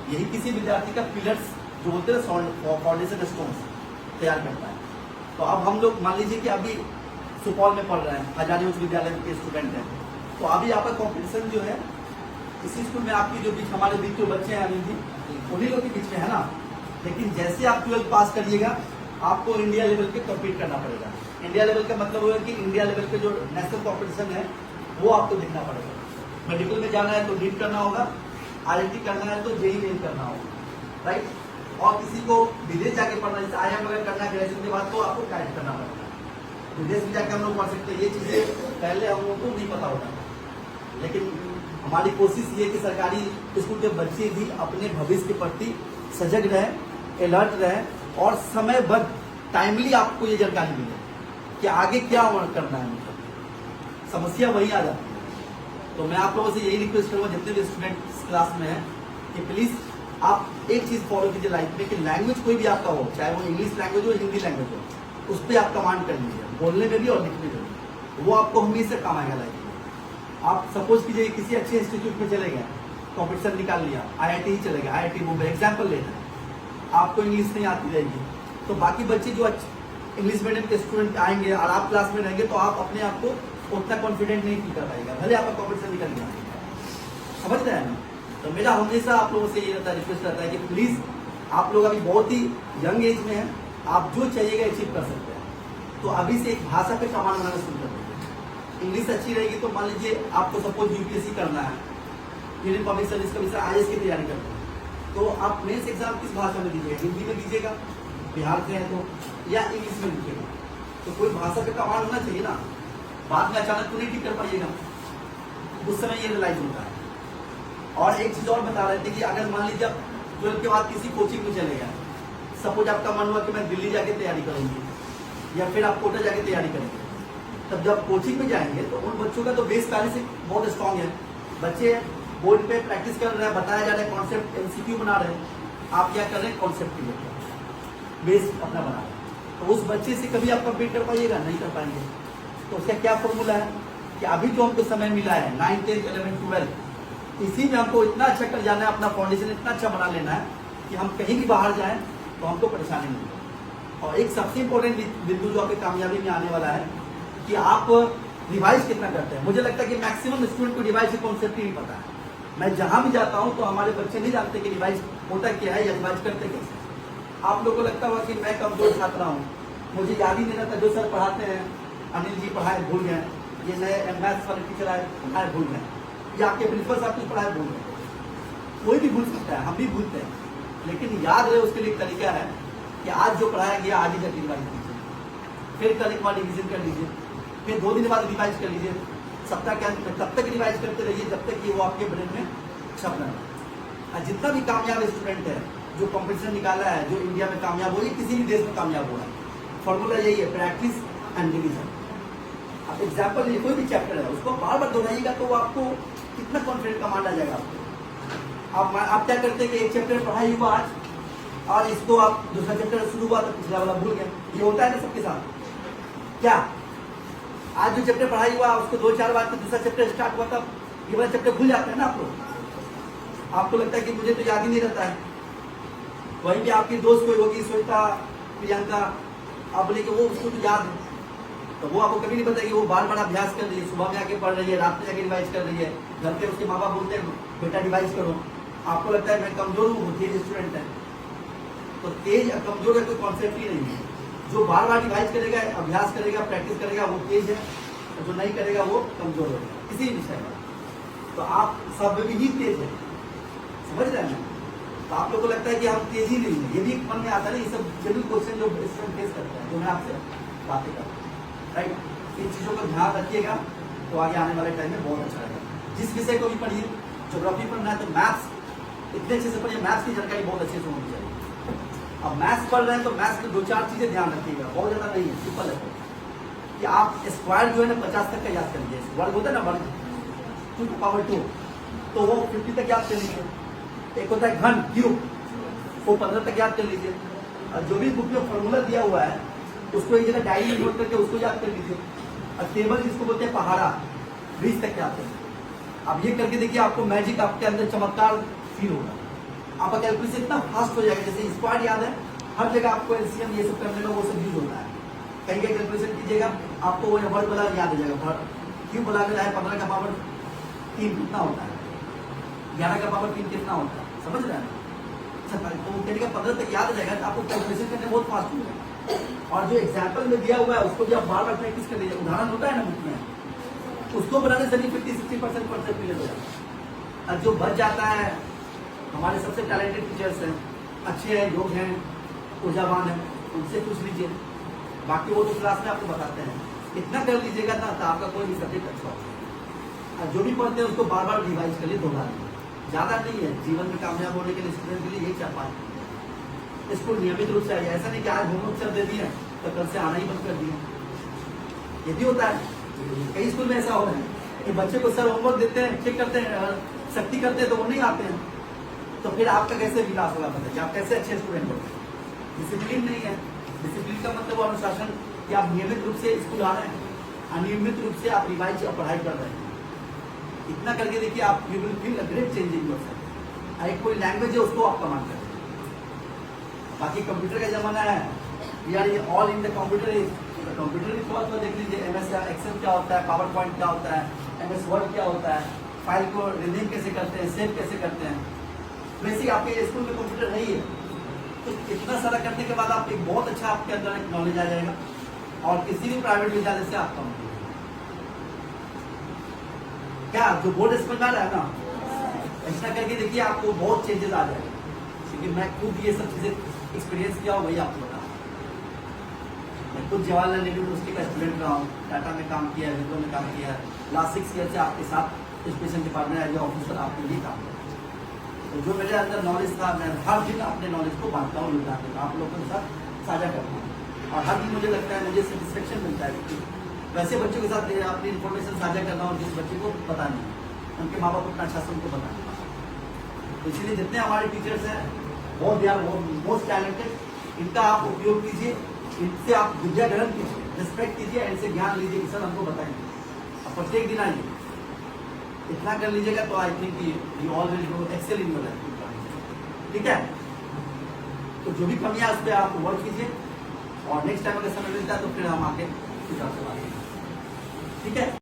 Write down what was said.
यही किसी विद्यार्थी का पिलर्स जो होते हैं फाउंडेशन स्टोन्स तैयार करता है। तो अब हम लोग मान लीजिए कि अभी सुपौल में पढ़ रहे हैं, हजारी उच्च विद्यालय के स्टूडेंट हैं, तो अभी आपका कॉम्पिटिशन जो है इसी स्कूल में आपकी जो बीच हमारे बीच जो बच्चे हैं अभी भी उन्हीं लोग के बीच में है ना। लेकिन जैसे आप 12th पास करिएगा आपको इंडिया लेवल पे कम्पीट करना पड़ेगा। इंडिया लेवल का मतलब हुआ कि इंडिया लेवल पे जो नेशनल कॉम्पिटिशन है वो आपको देखना पड़ेगा। मेडिकल में जाना है तो नीट करना होगा, IIT करना है तो JEE मेन करना होगा, राइट। और किसी को विदेश जाके पढ़ना, जैसे IIM वगैरह करना है ग्रेजुएशन के बाद, तो आपको कैट करना पड़ेगा। विदेश में जाके हम लोग पढ़ सकते हैं। ये चीजें पहले हम लोगों को नहीं पता होता, लेकिन हमारी कोशिश ये कि सरकारी स्कूल के बच्चे भी अपने भविष्य के प्रति सजग रहें, अलर्ट रहें और समयबद्ध टाइमली आपको ये जानकारी मिले कि आगे क्या करना है। मतलब समस्या वही आ जाती है। तो मैं आप लोगों से यही रिक्वेस्ट करूंगा जितने भी स्टूडेंट क्लास में हैं कि प्लीज आप एक चीज फॉलो कीजिए लाइफ में कि लैंग्वेज कोई भी आपका हो, चाहे वो इंग्लिश लैंग्वेज हो, हिंदी लैंग्वेज हो, उस पर आप कमांड कर लीजिए, बोलने में भी और लिखने में भी। वो आपको हमेशा काम आएगा लाइफ में। आप सपोज कीजिए किसी अच्छे इंस्टीट्यूट में चले गए, कॉम्पिटिशन निकाल लिया, IIT ही चले गए, IIT मुंबई एग्जाम्पल लेना है, आपको इंग्लिश नहीं आती रहेगी तो बाकी बच्चे जो इंग्लिश मीडियम के स्टूडेंट आएंगे और आप क्लास में रहेंगे तो आप अपने आप को उतना कॉन्फिडेंट नहीं फील कर पाएगा, भले आपका कॉम्पिटिशन निकल गया। समझ रहे हैं ना। तो मेरा हमेशा आप लोगों से ये रहता है, रिक्वेस्ट रहता है कि प्लीज आप लोग अभी बहुत ही यंग एज में हैं, आप जो चाहिएगा अचीव कर सकते हैं। तो अभी से एक भाषा पे कमांड बनाना शुरू कर दीजिए। इंग्लिश अच्छी रहेगी तो मान लीजिए आपको सपोज UPSC करना है, union public service commission IAS की तैयारी करते हैं, तो आप मेंस एग्जाम किस भाषा में दीजिएगा? हिंदी में दीजिएगा, बिहार से है तो, या इंग्लिश में दीजिएगा। तो कोई भाषा पे कमांड होना चाहिए ना। बाद में अचानक तो नहीं ठीक कर पाइएगा, उस समय ये रियलाइज होता है। और एक चीज और बता रहे थे कि अगर मान लीजिए आप 12th के बाद किसी कोचिंग में चले गए, सपोज आपका मन हुआ कि मैं दिल्ली जाके तैयारी करूंगी या फिर आप कोटा जाके तैयारी करेंगे, तब जब कोचिंग में जाएंगे तो उन बच्चों का तो बेस पहले से बहुत स्ट्रांग है। बच्चे बोर्ड पे प्रैक्टिस कर रहे हैं, बताया जा रहा है, कॉन्सेप्ट MCQ बना रहे हैं, आप क्या कर रहे हैं, कॉन्सेप्ट की बेस अपना बना रहे हैं। तो उस बच्चे से कभी आप कम्पीट कर पाइएगा? नहीं कर पाएंगे। तो उसका क्या फॉर्मूला है कि अभी जो हमको समय मिला है 9th 10th 11th 12th, इसी में हमको इतना अच्छा कर जाना है, अपना फाउंडेशन इतना अच्छा बना लेना है कि हम कहीं भी बाहर जाएं तो हमको परेशानी नहीं हो। और एक सबसे इम्पोर्टेंट बिंदु जो आपकी कामयाबी में आने वाला है कि आप रिवाइज कितना करते हैं। मुझे लगता है कि मैक्सिमम स्टूडेंट को रिवाइज का कॉन्सेप्ट ही नहीं पता है। मैं जहां भी जाता हूं तो हमारे बच्चे नहीं जानते कि रिवाइज होता क्या है या रिवाइज करते कैसे। आप लोगों को लगता होगा कि मैं कमजोर छात्रा हूँ, मुझे याद ही नहीं रहता, जो सर पढ़ाते हैं, अनिल जी पढ़ाए भूल गए, ये नए मैथ्स वाले टीचर आए पढ़ाए भूल गए, या आपके प्रिंसिपल साहब कुछ पढ़ाए भूल गए। कोई भी भूल सकता है, हम भी भूलते हैं, लेकिन याद रहे उसके लिए एक तरीका है कि आज जो पढ़ाया गया आज ही जाके रिवाइज कीजिए, फिर कल एक बार रिविजन कर लीजिए, फिर 2 दिन बाद रिवाइज कर लीजिए, सप्ताह के अंत में तब तक रिवाइज करते रहिए जब तक कि वो आपके ब्रेन में छप ना जाए। जितना भी कामयाब स्टूडेंट है जो कॉम्पिटिशन निकाला है, जो इंडिया में कामयाब हो, किसी भी देश में कामयाब हो रहा है, फॉर्मूला यही है, प्रैक्टिस एंड रिविजन। आप एग्जाम्पल कोई भी चैप्टर है उसको बार बार दोहराइएगा तो आपको कितना कॉन्फिडेंट कमांड आ जाएगा आपको। आप क्या करते हैं कि एक चैप्टर पढ़ाई हुआ आज और इसको आप दूसरा चैप्टर शुरू हुआ तो पिछला वाला भूल गए। ये होता है ना सबके साथ। क्या आज जो चैप्टर पढ़ाई हुआ उसको 2-4 बार दूसरा चैप्टर स्टार्ट हुआ तब ये वाला चैप्टर भूल जाता है ना आप लोग। आपको लगता है कि मुझे तो याद ही नहीं रहता है। वहीं भी आपकी दोस्त कोई होगी, श्वेता, प्रियंका, आप बोले कि वो उसको तो याद है, तो वो आपको कभी नहीं पता कि वो बार बार अभ्यास कर रही है, सुबह में आके पढ़ रही है, रात में जाके रिवाइज कर रही है, घर पे उसके माँ बाप बोलते हैं बेटा रिवाइज करो। आपको लगता है मैं कमजोर हूँ, वो तेज स्टूडेंट है। तो तेज और कमजोर का कोई कॉन्सेप्ट ही नहीं है। जो बार बार रिवाइज करेगा, अभ्यास करेगा, प्रैक्टिस करेगा, वो तेज है, और जो नहीं करेगा वो कमजोर होगा किसी विषय में। तो आप सब में ही तेज है, समझ रहे हैं। तो आप लोग को लगता है कि हम तेज ही नहीं है, ये भी एक मन में आता है। ये सब जनरल क्वेश्चन जो स्टूडेंट फेस करते हैं, जो मैं आपसे बातें करता हूँ, राइट। इन चीजों का ध्यान रखिएगा तो आगे आने वाले टाइम में बहुत अच्छा रहेगा। जिस विषय को भी पढ़िए, ज्योग्राफी पढ़ना है तो मैथ्स इतने अच्छे से पढ़िए, मैथ्स की जानकारी बहुत अच्छे से होनी चाहिए। अब मैथ्स पढ़ रहे हैं तो मैथ्स में 2-4 चीजें ध्यान रखिएगा, बहुत ज्यादा नहीं है, सिंपल है कि आप स्क्वायर जो है ना 50 तक का याद कर लीजिए। वर्ग होता है ना, वर्ग 2 तो वो 50 तक याद कर लीजिए। एक होता है घन, क्यूब, वो 15 तक याद कर लीजिए। और जो भी बुक में फॉर्मूला दिया हुआ है उसको एक जगह डायरी में नोट करके उसको याद कर लीजिए। और टेबल जिसको बोलते हैं पहाड़ा, 20 तक याद कर लीजिए। अब ये करके देखिए, आपको मैजिक, आपके अंदर चमत्कार फील होगा। आपका कैलकुलेशन इतना फास्ट हो जाएगा, जैसे स्क्वाड याद है, हर जगह आपको एलसीएम ये सब करने में वो सब यूज होता है। कहीं का कैलकुलेशन कीजिएगा आपको वो वर्ड वाला याद हो जाएगा, क्यों बोला गया है 15 का पावर 3 कितना होता है, 11 का पावर 3 कितना होता है, समझ रहे हैं? अच्छा, तो कहने का 15 तक याद हो जाएगा तो आपको कैलकुलेशन करने बहुत फास्ट हो जाएगा। और जो एग्जाम्पल में दिया हुआ है उसको भी आप बार बार प्रैक्टिस कर लीजिए, उदाहरण होता है ना बुक में, उसको बनाने से भी 50-60% परसेंट क्लियर हो जाएगा। और जो बच जाता है, हमारे सबसे टैलेंटेड टीचर्स हैं, अच्छे हैं, योग हैं, ऊर्जावान हैं, उनसे पूछ लीजिए, बाकी वो तो क्लास में आपको बताते हैं। इतना कर लीजिएगा ना तो आपका कोई भी सब्जेक्ट अच्छा होगा। और जो भी पढ़ते हैं उसको बार बार रिवाइज कर लिए, दोहरा लीजिए, ज़्यादा नहीं है। जीवन में कामयाब होने के लिए स्टूडेंट के लिए यही 4-5 इसको नियमित रूप से आइए। ऐसा नहीं कि आज होमवर्क सर दे दिए तो कल से आना ही बंद कर दिया, ये भी होता है। कई स्कूल में ऐसा हो रहा है कि बच्चे को सर होमवर्क देते हैं, चेक करते हैं, सख्ती करते हैं तो वो नहीं आते हैं, तो फिर आपका कैसे विकास होगा? बताइए, आप कैसे अच्छे स्टूडेंट होंगे? डिसिप्लिन नहीं है। डिसिप्लिन का मतलब वो अनुशासन कि आप नियमित रूप से स्कूल आ रहे हैं, अनियमित रूप से आप रिवाइज और पढ़ाई कर रहे हैं। इतना करके देखिए आप you will feel a great change in yourself. एक कोई लैंग्वेज है उसको आप कमांड करें। बाकी कंप्यूटर का जमाना है, यार ये all in the computer is, computer भी थोड़ा थोड़ा देख लीजिए। एमएस एक्सेल क्या होता है, पावर पॉइंट क्या होता है, एमएस वर्ड क्या होता है, फाइल को रिनेम कैसे करते हैं, सेव कैसे करते हैं। वैसे आपके स्कूल में कंप्यूटर नहीं है तो इतना सारा करने के बाद आप एक बहुत अच्छा आपके अंदर एक नॉलेज आ जाएगा और किसी भी प्राइवेट विद्यालय से आप कम क्या जो बोर्ड समझ आ रहा है ना, ऐसा करके देखिए आपको बहुत चेंजेस आ जाएगा। क्योंकि मैं खुद ये सब चीजें एक्सपीरियंस किया हूँ, वही आपको बता। मैं खुद जवाहरलाल नेहरू यूनिवर्सिटी का स्टूडेंट रहा हूँ, टाटा में काम किया है, विप्रो में काम किया है, लास्ट 6 ईयर से आपके साथ एजुकेशन डिपार्टमेंट एज ऑफिसर आपके लिए काम किया। तो जो मेरे अंदर नॉलेज था, मैं हर दिन अपने नॉलेज को बांटता हूँ, लुटाता हूँ, आप लोगों के साथ साझा करता हूँ। और हर दिन मुझे लगता है मुझे सेटिस्फेक्शन मिलता है। वैसे बच्चों के साथ अपनी इन्फॉर्मेशन साझा करना और जिस बच्चे को पता नहीं, उनके माँ बाप उतना अच्छा से उनको पता नहीं। तो इसलिए जितने हमारे टीचर्स हैं बहुत यार मोस्ट टैलेंटेड, इनका आप उपयोग कीजिए, इनसे आप विद्या ग्रहण कीजिए, रिस्पेक्ट कीजिए, इनसे ज्ञान लीजिए कि सर हमको बताएंगे। अब प्रत्येक दिन आइए, इतना कर लीजिएगा तो I think you all will go excel in your life. ठीक है, तो जो भी कमियां उस पर आप वर्क कीजिए और नेक्स्ट टाइम अगर समय मिलता है तो फिर हम आके कुछ आपसे बात करेंगे। ठीक है।